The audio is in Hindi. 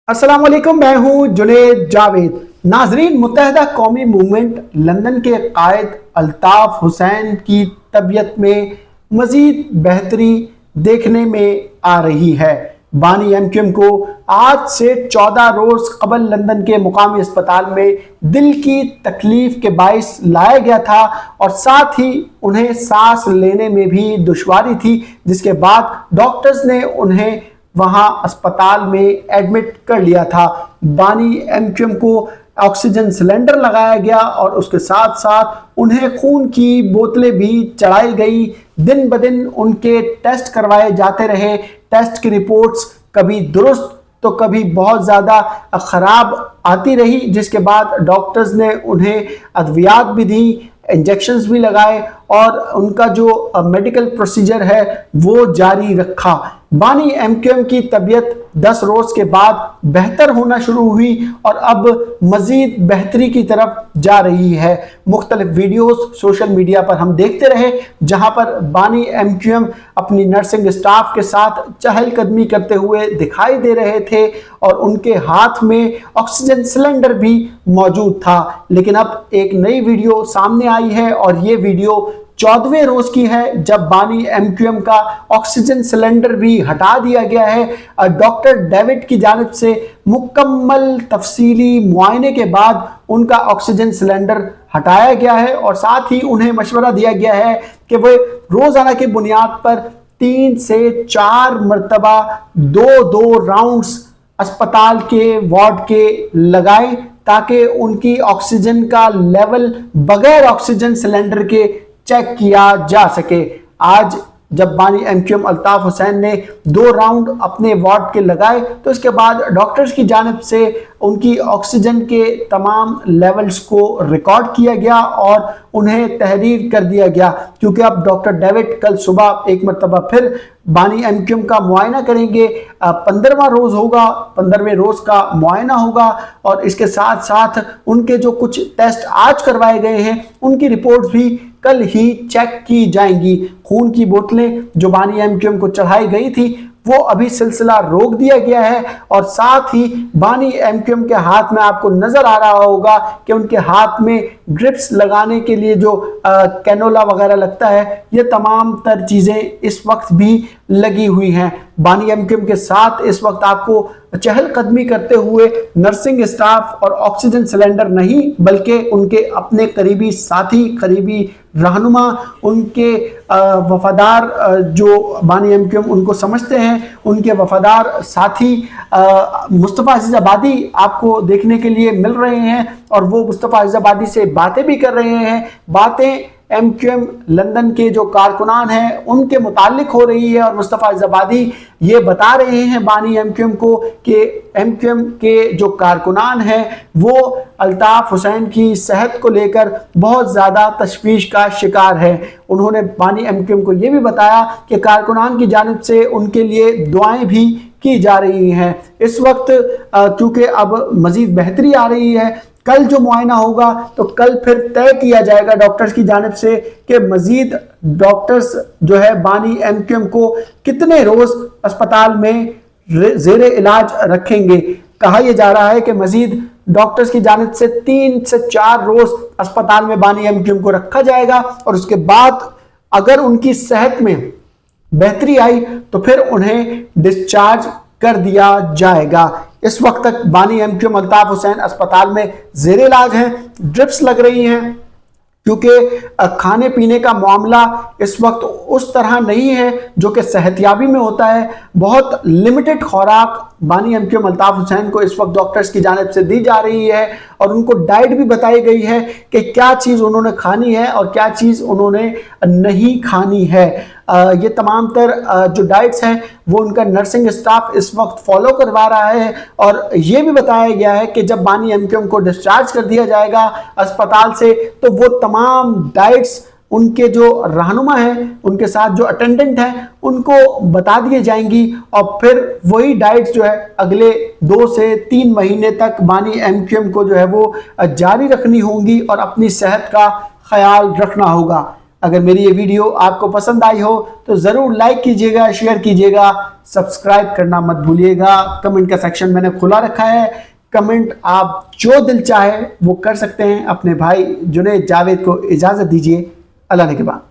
अस्सलाम वालेकुम, मैं हूं जुनेद जावेद। नाजरीन, मुत्तहदा कौमी मूवमेंट लंदन के कायद अल्ताफ हुसैन की तबीयत में मजीद बेहतरी देखने में आ रही है। बानी एमक्यूएम को आज से 14 रोज कबल लंदन के मुकामी अस्पताल में दिल की तकलीफ के बाइस लाया गया था और साथ ही उन्हें सांस लेने में भी दुश्वारी थी, जिसके बाद डॉक्टर्स ने उन्हें वहां अस्पताल में एडमिट कर लिया था। बानी एमक्यूएम को ऑक्सीजन सिलेंडर लगाया गया और उसके साथ साथ उन्हें खून की बोतलें भी चढ़ाई गई। दिन ब दिन उनके टेस्ट करवाए जाते रहे। टेस्ट की रिपोर्ट्स कभी दुरुस्त तो कभी बहुत ज़्यादा ख़राब आती रही, जिसके बाद डॉक्टर्स ने उन्हें अद्वियात भी दी, इंजेक्शंस भी लगाए और उनका जो मेडिकल प्रोसीजर है वो जारी रखा। बानी एमक्यूएम की तबीयत 10 रोज के बाद बेहतर होना शुरू हुई और अब मजीद बेहतरी की तरफ जा रही है। मुख्तलिफ वीडियोस सोशल मीडिया पर हम देखते रहे, जहां पर बानी एमक्यूएम अपनी नर्सिंग स्टाफ के साथ चहलकदमी करते हुए दिखाई दे रहे थे और उनके हाथ में ऑक्सीजन सिलेंडर भी मौजूद था। लेकिन अब एक नई वीडियो सामने आई है और ये वीडियो 14वें रोज की है, जब बानी एमक्यूएम का ऑक्सीजन सिलेंडर भी हटा दिया गया है। डॉक्टर डेविड की जानिब से मुकम्मल तफसीली मुआयने के बाद उनका ऑक्सीजन सिलेंडर हटाया गया है और साथ ही उन्हें मशवरा दिया गया है कि वे रोजाना की बुनियाद पर 3 से 4 मरतबा 2-2 राउंड्स अस्पताल के वार्ड के लगाएं, ताकि उनकी ऑक्सीजन का लेवल बगैर ऑक्सीजन सिलेंडर के चेक किया जा सके। आज जब बानी एमक्यूएम अल्ताफ हुसैन ने 2 राउंड अपने वार्ड के लगाए तो इसके बाद डॉक्टर्स की जानिब से उनकी ऑक्सीजन के तमाम लेवल्स को रिकॉर्ड किया गया और उन्हें तहरीर कर दिया गया, क्योंकि अब डॉक्टर डेविड कल सुबह एक मरतबा फिर बानी एमक्यूएम का मुआयना करेंगे। 15वां रोज होगा, 15वें रोज का मुआयना होगा और इसके साथ साथ उनके जो कुछ टेस्ट आज करवाए गए हैं उनकी रिपोर्ट्स भी कल ही चेक की जाएंगी। खून की बोतलें जो बानी एमक्यूएम को चढ़ाई गई थी वो अभी सिलसिला रोक दिया गया है और साथ ही बानी एमक्यूएम के हाथ में आपको नजर आ रहा होगा कि उनके हाथ में ड्रिप्स लगाने के लिए जो कैनोला वगैरह लगता है, ये तमाम तर चीजें इस वक्त भी लगी हुई हैं। बानी एमक्यूएम के साथ इस वक्त आपको चहलकदमी करते हुए नर्सिंग स्टाफ और ऑक्सीजन सिलेंडर नहीं बल्कि उनके अपने करीबी साथी, करीबी रहनुमा, उनके वफादार जो बानी एमक्यूएम उनको समझते हैं, उनके वफादार साथी मुस्तफ़ा अज़ीज़ाबादी आपको देखने के लिए मिल रहे हैं और वो मुस्तफ़ा अज़ीज़ाबादी से बातें भी कर रहे हैं। बातें एमक्यूएम लंदन के जो कारकुनान हैं उनके मुतालिक हो रही है और मुस्तफ़ा अज़ीज़ाबादी ये बता रहे हैं बानी एमक्यूएम को कि एमक्यूएम के जो कारकुनान हैं वो अल्ताफ हुसैन की सेहत को लेकर बहुत ज़्यादा तशवीश का शिकार है। उन्होंने बानी एमक्यूएम को ये भी बताया कि कारकुनान की जानिब से उनके लिए दुआएं भी की जा रही हैं। इस वक्त क्योंकि अब मज़ीद बेहतरी आ रही है, कल जो मुआयना होगा तो कल फिर तय किया जाएगा डॉक्टर्स की जानिब से कि मजीद डॉक्टर्स जो है बानी एमक्यूएम को कितने रोज अस्पताल में जेर इलाज रखेंगे। कहा यह जा रहा है कि मजीद डॉक्टर्स की जानिब से 3 से 4 रोज अस्पताल में बानी एमक्यूएम को रखा जाएगा और उसके बाद अगर उनकी सेहत में बेहतरी आई तो फिर उन्हें डिस्चार्ज कर दिया जाएगा। इस वक्त तक बानी एमक्यूएम अल्ताफ हुसैन अस्पताल में जेर इलाज हैं, ड्रिप्स लग रही हैं, क्योंकि खाने पीने का मामला इस वक्त उस तरह नहीं है जो कि सेहतयाबी में होता है। बहुत लिमिटेड खुराक बानी एमक्यूएम अल्ताफ हुसैन को इस वक्त डॉक्टर्स की जानिब से दी जा रही है और उनको डाइट भी बताई गई है कि क्या चीज़ उन्होंने खानी है और क्या चीज़ उन्होंने नहीं खानी है। ये तमाम तर जो डाइट्स हैं वो उनका नर्सिंग स्टाफ इस वक्त फॉलो करवा रहा है और ये भी बताया गया है कि जब बानी एमक्यूएम को डिस्चार्ज कर दिया जाएगा अस्पताल से तो वो तमाम डाइट्स उनके जो रहनुमा हैं, उनके साथ जो अटेंडेंट हैं, उनको बता दिए जाएंगी और फिर वही डाइट्स जो है अगले 2 से 3 महीने तक बानी एमक्यूएम को जो है वो जारी रखनी होंगी और अपनी सेहत का ख्याल रखना होगा। अगर मेरी ये वीडियो आपको पसंद आई हो तो ज़रूर लाइक कीजिएगा, शेयर कीजिएगा, सब्सक्राइब करना मत भूलिएगा। कमेंट का सेक्शन मैंने खुला रखा है, कमेंट आप जो दिल चाहे वो कर सकते हैं। अपने भाई जुनैद जावेद को इजाज़त दीजिए। अल्लाह ने के बाद।